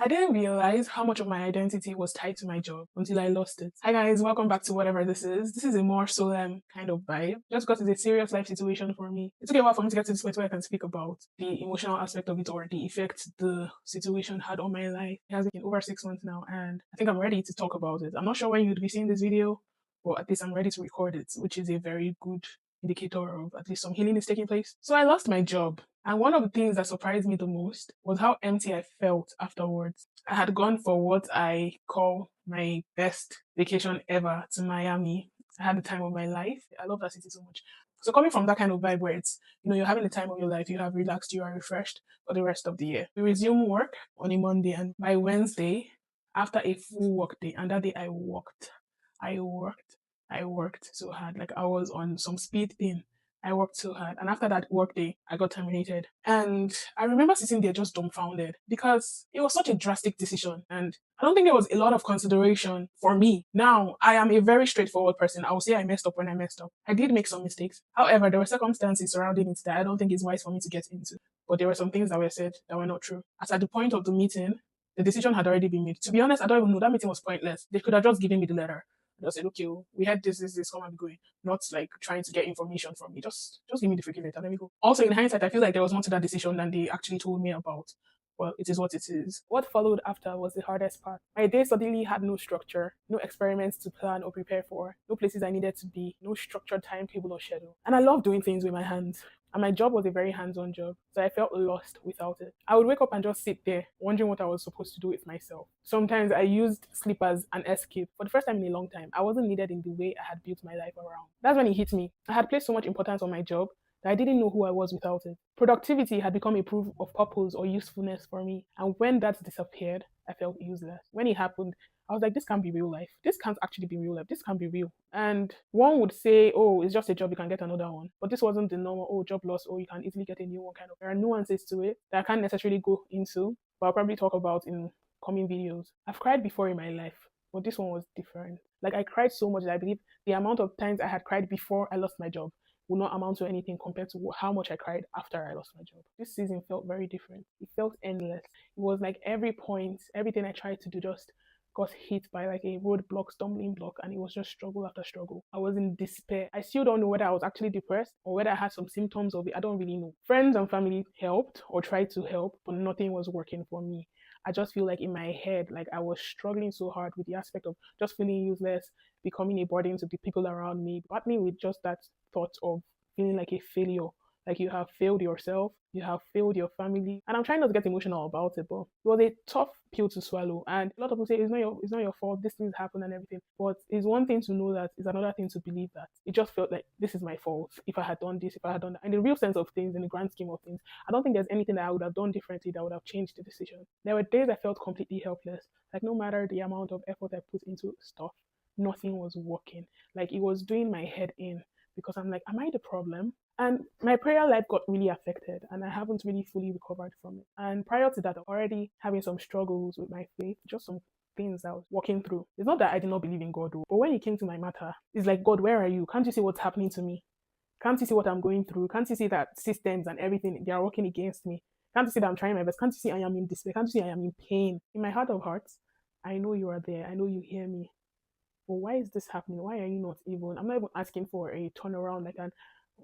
I didn't realize how much of my identity was tied to my job until I lost it. Hi guys, welcome back to whatever this is. This is a more solemn kind of vibe, just because it's a serious life situation for me. It took a while for me to get to this point where I can speak about the emotional aspect of it or the effect the situation had on my life. It has been over 6 months now, and I think I'm ready to talk about it. I'm not sure when you'd be seeing this video, but at least I'm ready to record it, which is a very good indicator of at least some healing is taking place. So I lost my job. And one of the things that surprised me the most was how empty I felt afterwards. I had gone for what I call my best vacation ever to Miami. I had the time of my life. I love that city so much. So coming from that kind of vibe where it's, you're having the time of your life, you have relaxed, you are refreshed for the rest of the year. We resume work on a Monday, and by Wednesday, after a full work day, and that day I worked, I worked so hard. Like I was on some speed thing. I worked so hard. And after that work day, I got terminated. And I remember sitting there just dumbfounded because it was such a drastic decision. And I don't think there was a lot of consideration for me. Now, I am a very straightforward person. I will say I messed up when I messed up. I did make some mistakes. However, there were circumstances surrounding it that I don't think is wise for me to get into. But there were some things that were said that were not true. As at the point of the meeting, the decision had already been made. To be honest, I don't even know. That meeting was pointless. They could have just given me the letter. I just said, okay, we had this, come and going. Not like trying to get information from me. Just give me the freaking letter. Let me go. Also, in hindsight, I feel like there was more to that decision than they actually told me about. Well, it is what it is. What followed after was the hardest part. My day suddenly had no structure, no experiments to plan or prepare for, no places I needed to be, no structured timetable or schedule. And I love doing things with my hands. And my job was a very hands-on job, so I felt lost without it. I would wake up and just sit there, wondering what I was supposed to do with myself. Sometimes I used sleep as an escape. For the first time in a long time, I wasn't needed in the way I had built my life around. That's when it hit me. I had placed so much importance on my job that I didn't know who I was without it. Productivity had become a proof of purpose or usefulness for me. And when that disappeared, I felt useless. When it happened, I was like, this can't be real life. This can't actually be real life. This can't be real. And one would say, oh, it's just a job, you can get another one. But this wasn't the normal, oh, job loss, oh, you can easily get a new one kind of. There are nuances to it that I can't necessarily go into, but I'll probably talk about in coming videos. I've cried before in my life, but this one was different. Like I cried so much that I believe the amount of times I had cried before I lost my job will not amount to anything compared to how much I cried after I lost my job. This season felt very different. It felt endless. It was like every point, everything I tried to do just got hit by like a roadblock, stumbling block, and it was just struggle after struggle. I was in despair. I still don't know whether I was actually depressed or whether I had some symptoms of it. I don't really know. Friends and family helped or tried to help, but nothing was working for me. I just feel like in my head, like I was struggling so hard with the aspect of just feeling useless, becoming a burden to the people around me, battling with just that thought of feeling like a failure, like you have failed yourself, you have failed your family. And I'm trying not to get emotional about it, but it was a tough pill to swallow. And a lot of people say it's not your fault, these things happen and everything. But it's one thing to know that, it's another thing to believe that. It just felt like this is my fault. If I had done this, if I had done that. In the real sense of things, in the grand scheme of things, I don't think there's anything that I would have done differently that would have changed the decision. There were days I felt completely helpless. Like no matter the amount of effort I put into stuff, nothing was working. Like it was doing my head in because I'm like, am I the problem? And my prayer life got really affected, and I haven't really fully recovered from it. And prior to that, I'm already having some struggles with my faith, just some things I was walking through. It's not that I did not believe in God, though, but when it came to my matter, it's like, God, where are you? Can't you see what's happening to me? Can't you see what I'm going through? Can't you see that systems and everything, they are working against me? Can't you see that I'm trying my best? Can't you see I am in despair? Can't you see I am in pain? In my heart of hearts, I know you are there. I know you hear me. But why is this happening? Why are you not even? I'm not even asking for a turnaround like an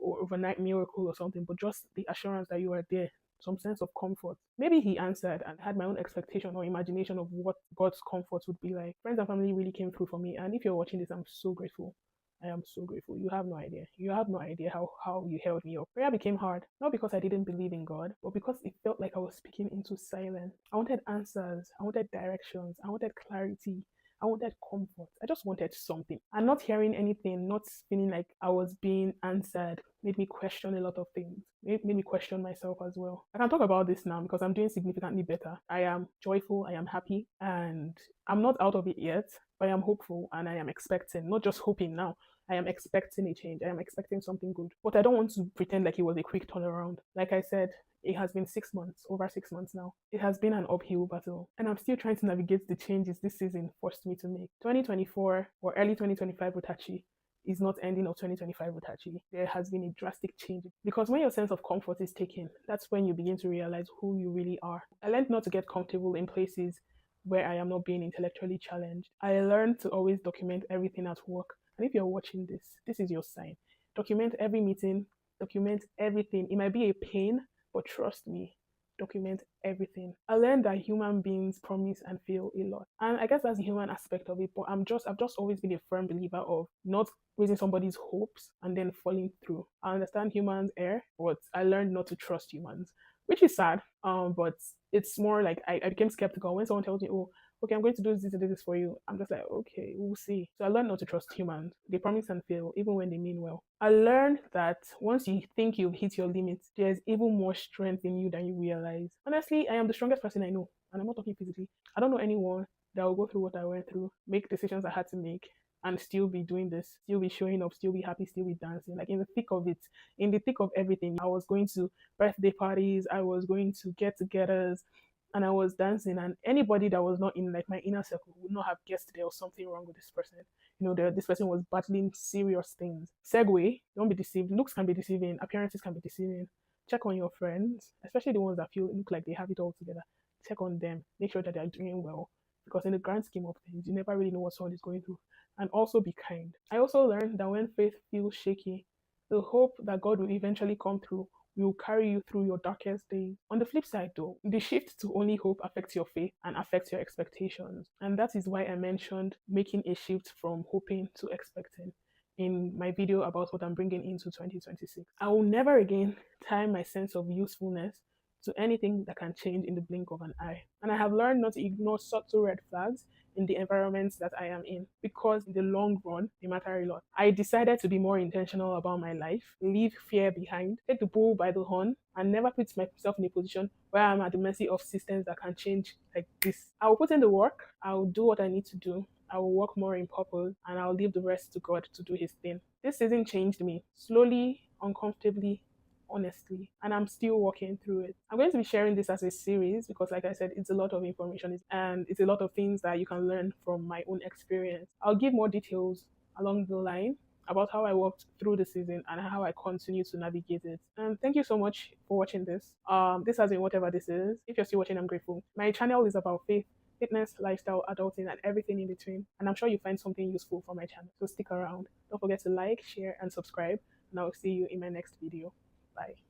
overnight miracle or something, but just the assurance that you are there, some sense of comfort. Maybe he answered and had my own expectation or imagination of what God's comfort would be like. Friends and family really came through for me. And if you're watching this, I'm so grateful. I am so grateful. You have no idea. You have no idea how you held me up. Prayer became hard, not because I didn't believe in God, but because it felt like I was speaking into silence. I wanted answers. I wanted directions. I wanted clarity. I wanted comfort. I just wanted something. And not hearing anything, not feeling like I was being answered, made me question a lot of things. Made me question myself as well. I can talk about this now because I'm doing significantly better. I am joyful, I am happy, and I'm not out of it yet, but I am hopeful and I am expecting, not just hoping now. I am expecting a change. I am expecting something good. But I don't want to pretend like it was a quick turnaround. Like I said, it has been 6 months, over 6 months now. It has been an uphill battle, and I'm still trying to navigate the changes this season forced me to make. 2024 or early 2025 Wutachi is not ending of 2025 with Hachi. There has been a drastic change because when your sense of comfort is taken, that's when you begin to realize who you really are. I learned not to get comfortable in places where I am not being intellectually challenged. I learned to always document everything at work. And if you're watching this, this is your sign. Document every meeting, document everything. It might be a pain, but trust me, document everything. I learned that human beings promise and fail a lot. And I guess that's the human aspect of it. But I've just always been a firm believer of not raising somebody's hopes and then falling through. I understand humans err, but I learned not to trust humans, which is sad. But it's more like I became skeptical when someone tells me, oh, okay, I'm going to do this for you. I'm just like, okay, we'll see. So I learned not to trust humans. They promise and fail, even when they mean well. I learned that once you think you've hit your limits, there's even more strength in you than you realize. Honestly, I am the strongest person I know, and I'm not talking physically. I don't know anyone that will go through what I went through, make decisions I had to make, and still be doing this, still be showing up, still be happy, still be dancing. Like in the thick of it, in the thick of everything, I was going to birthday parties, I was going to get togethers, and I was dancing. And anybody that was not in like my inner circle would not have guessed there was something wrong with this person. You know, this person was battling serious things. Segue, don't be deceived. Looks can be deceiving, appearances can be deceiving. Check on your friends, especially the ones that feel look like they have it all together. Check on them, make sure that they're doing well. Because in the grand scheme of things, you never really know what someone is going through. And also be kind. I also learned that when faith feels shaky, the hope that God will eventually come through will carry you through your darkest days. On the flip side, though, the shift to only hope affects your faith and affects your expectations. And that is why I mentioned making a shift from hoping to expecting in my video about what I'm bringing into 2026. I will never again tie my sense of usefulness to anything that can change in the blink of an eye. And I have learned not to ignore subtle red flags in the environments that I am in because in the long run, they matter a lot. I decided to be more intentional about my life, leave fear behind, take the bull by the horn, and never put myself in a position where I'm at the mercy of systems that can change like this. I will put in the work, I will do what I need to do, I will work more in purpose, and I'll leave the rest to God to do his thing. This season changed me slowly, uncomfortably, honestly, and I'm still working through it. I'm going to be sharing this as a series because, like I said, it's a lot of information and it's a lot of things that you can learn from my own experience. I'll give more details along the line about how I worked through the season and how I continue to navigate it. And thank you so much for watching this. This has been whatever this is. If you're still watching, I'm grateful. My channel is about faith, fitness, lifestyle, adulting, and everything in between. And I'm sure you find something useful from my channel. So stick around. Don't forget to like, share, and subscribe. And I'll see you in my next video. Bye.